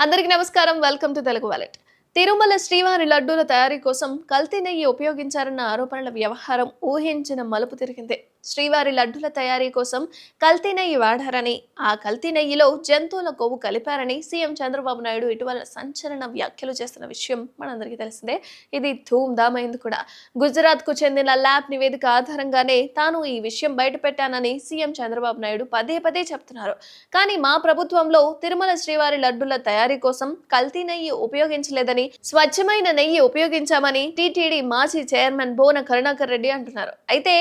అందరికీ నమస్కారం. Welcome to Telugu wallet. Tirumala శ్రీవారి లడ్డూల తయారీ కోసం కల్తీ నెయ్యి ఉపయోగించారన్న ఆరోపణల వ్యవహారం ఊహించిన మలుపు తిరిగింది. శ్రీవారి లడ్డూల తయారీ కోసం కల్తీ నెయ్యి వాడారని, ఆ కల్తీ నెయ్యిలో జంతువుల కొవ్వు కలిపారని సీఎం చంద్రబాబు నాయుడు ఇటీవల సంచలన వ్యాఖ్యలు చేస్తున్న విషయం మనందరికీ తెలిసిందే. ఇది ధూమ్ధామ్ అయింది కూడా. గుజరాత్ కు చెందిన ల్యాబ్ నివేదిక ఆధారంగానే తాను ఈ విషయం బయటపెట్టానని సీఎం చంద్రబాబు నాయుడు పదే పదే చెప్తున్నారు. కానీ మా ప్రభుత్వంలో తిరుమల శ్రీవారి లడ్డూల తయారీ కోసం కల్తీ నెయ్యి ఉపయోగించలేదని, స్వచ్ఛమైన నెయ్యి ఉపయోగించామని టీటీడీ మాజీ చైర్మన్ బోన కరుణాకర్ రెడ్డి అంటున్నారు. అయితే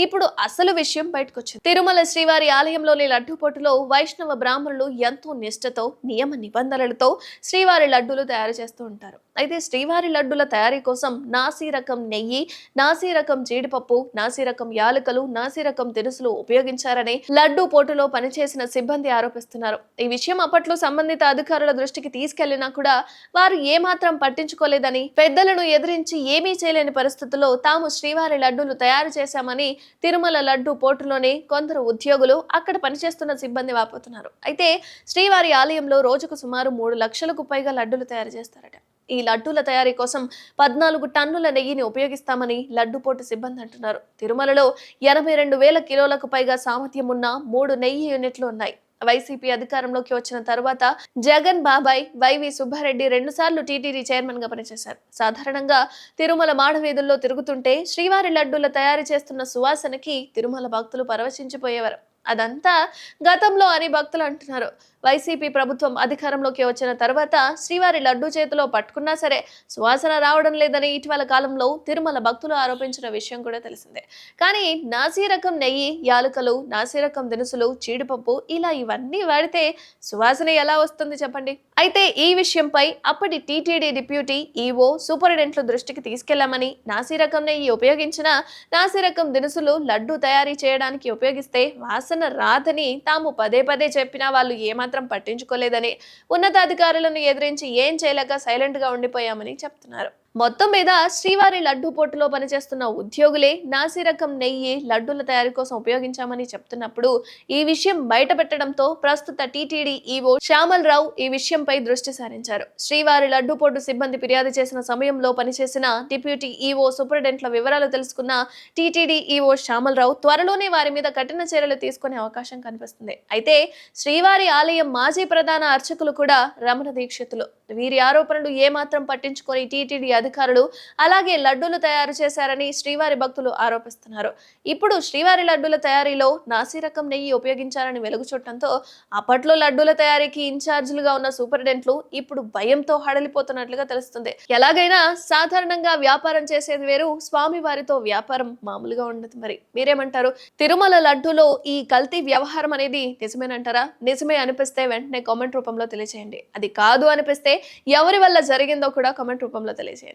ఇప్పుడు అసలు విషయం బయటకొచ్చింది. తిరుమల శ్రీవారి ఆలయంలోని లడ్డూ పోటులో వైష్ణవ బ్రాహ్మణులు ఎంతో నిష్ఠతో, నియమ నిబంధనలతో శ్రీవారి లడ్డూలు తయారు చేస్తూ ఉంటారు. అయితే శ్రీవారి లడ్డూల తయారీ కోసం నాసి రకం నెయ్యి, నాసి రకం జీడిపప్పు, నాసి రకం యాలకులు, నాసి రకం దినుసులు ఉపయోగించారని లడ్డూ పోటులో పనిచేసిన సిబ్బంది ఆరోపిస్తున్నారు. ఈ విషయం అప్పట్లో సంబంధిత అధికారుల దృష్టికి తీసుకెళ్లినా కూడా వారు ఏమాత్రం పట్టించుకోలేదని, పెద్దలను ఎదిరించి ఏమీ చేయలేని పరిస్థితుల్లో తాము శ్రీవారి లడ్డూలు తయారు చేశామని తిరుమల లడ్డూ పోటులోనే కొందరు ఉద్యోగులు, అక్కడ పనిచేస్తున్న సిబ్బంది వాపోతున్నారు. అయితే శ్రీవారి ఆలయంలో రోజుకు సుమారు 3 లక్షలకు పైగా లడ్డూలు తయారు చేస్తారట. ఈ లడ్డూల తయారీ కోసం 14 టన్నుల నెయ్యిని ఉపయోగిస్తామని లడ్డూపోటు సిబ్బంది అంటున్నారు. తిరుమలలో 82,000 కిలోలకు పైగా సామర్థ్యం ఉన్న 3 నెయ్యి యూనిట్లు ఉన్నాయి. వైసీపీ అధికారంలోకి వచ్చిన తర్వాత జగన్ బాబాయ్ వైవి సుబ్బారెడ్డి 2 సార్లు టీటీడీ చైర్మన్ గా పనిచేశారు. సాధారణంగా తిరుమల మాడవీధుల్లో తిరుగుతుంటే శ్రీవారి లడ్డూల తయారు చేస్తున్న సువాసనకి తిరుమల భక్తులు పరవశించిపోయేవారు. అదంతా గతంలో అని భక్తులు అంటున్నారు. వైసీపీ ప్రభుత్వం అధికారంలోకి వచ్చిన తర్వాత శ్రీవారి లడ్డూ చేతిలో పట్టుకున్నా సరే సువాసన రావడం లేదని ఇటీవల కాలంలో తిరుమల భక్తులు ఆరోపించిన విషయం కూడా తెలిసిందే. కానీ నాసి రకం నెయ్యి, యాలకులు, నాసి రకం దినుసులు, జీడిపప్పు ఇలా ఇవన్నీ వాడితే సువాసన ఎలా వస్తుంది చెప్పండి. అయితే ఈ విషయంపై అప్పటి టీటీడీ డిప్యూటీ ఈవో సూపరింటెండెంట్ల దృష్టికి తీసుకెళ్లామని, నాసి రకం నెయ్యి ఉపయోగించిన నాసి రకం దినుసులు లడ్డూ తయారీ చేయడానికి ఉపయోగిస్తే వాసన రాదని తాము పదే పదే చెప్పినా వాళ్ళు ఏమాత్రం పట్టించుకోలేదని, ఉన్నతాధికారులను ఎదిరించి ఏం చేయలేక సైలెంట్ గా ఉండిపోయామని చెప్తున్నారు. మొత్తం మీద శ్రీవారి లడ్డూ పోటులో పనిచేస్తున్న ఉద్యోగులే నాసి రకం నెయ్యి లడ్డూల తయారీ కోసం ఉపయోగించామని చెప్తున్నప్పుడు ఈ విషయం బయట పెట్టడంతో ప్రస్తుత టీటీడీ ఈవో శ్యామల్ రావు ఈ విషయంపై దృష్టి సారించారు. శ్రీవారి లడ్డూ పోటు సిబ్బంది ఫిర్యాదు చేసిన సమయంలో పనిచేసిన డిప్యూటీ ఈవో సూపరింటెండెంట్ల వివరాలు తెలుసుకున్న టీటీడీ ఈవో శ్యామల్ రావు త్వరలోనే వారి మీద కఠిన చర్యలు తీసుకునే అవకాశం కనిపిస్తుంది. అయితే శ్రీవారి ఆలయం మాజీ ప్రధాన అర్చకులు కూడా రమణ దీక్షితులు. వీరి ఆరోపణలు ఏమాత్రం పట్టించుకొని టీటీడీ అధికారులు అలాగే లడ్డూలు తయారు చేశారని శ్రీవారి భక్తులు ఆరోపిస్తున్నారు. ఇప్పుడు శ్రీవారి లడ్డూల తయారీలో నాసి రకం నెయ్యి ఉపయోగించారని వెలుగు చుట్టంతో అప్పట్లో లడ్డూల తయారీకి ఇన్ఛార్జీలుగా ఉన్న సూపరింటెండెంట్లు ఇప్పుడు భయంతో హడలిపోతున్నట్లుగా తెలుస్తుంది. ఎలాగైనా సాధారణంగా వ్యాపారం చేసేది వేరు, స్వామి వారితో వ్యాపారం మామూలుగా ఉండదు. మరి మీరేమంటారు? తిరుమల లడ్డూలో ఈ కల్తీ వ్యవహారం అనేది నిజమేనంటారా? నిజమే అనిపిస్తే వెంటనే కామెంట్ రూపంలో తెలియజేయండి. అది కాదు అనిపిస్తే ఎవరి వల్ల జరిగిందో కూడా కామెంట్ రూపంలో తెలియజేయండి.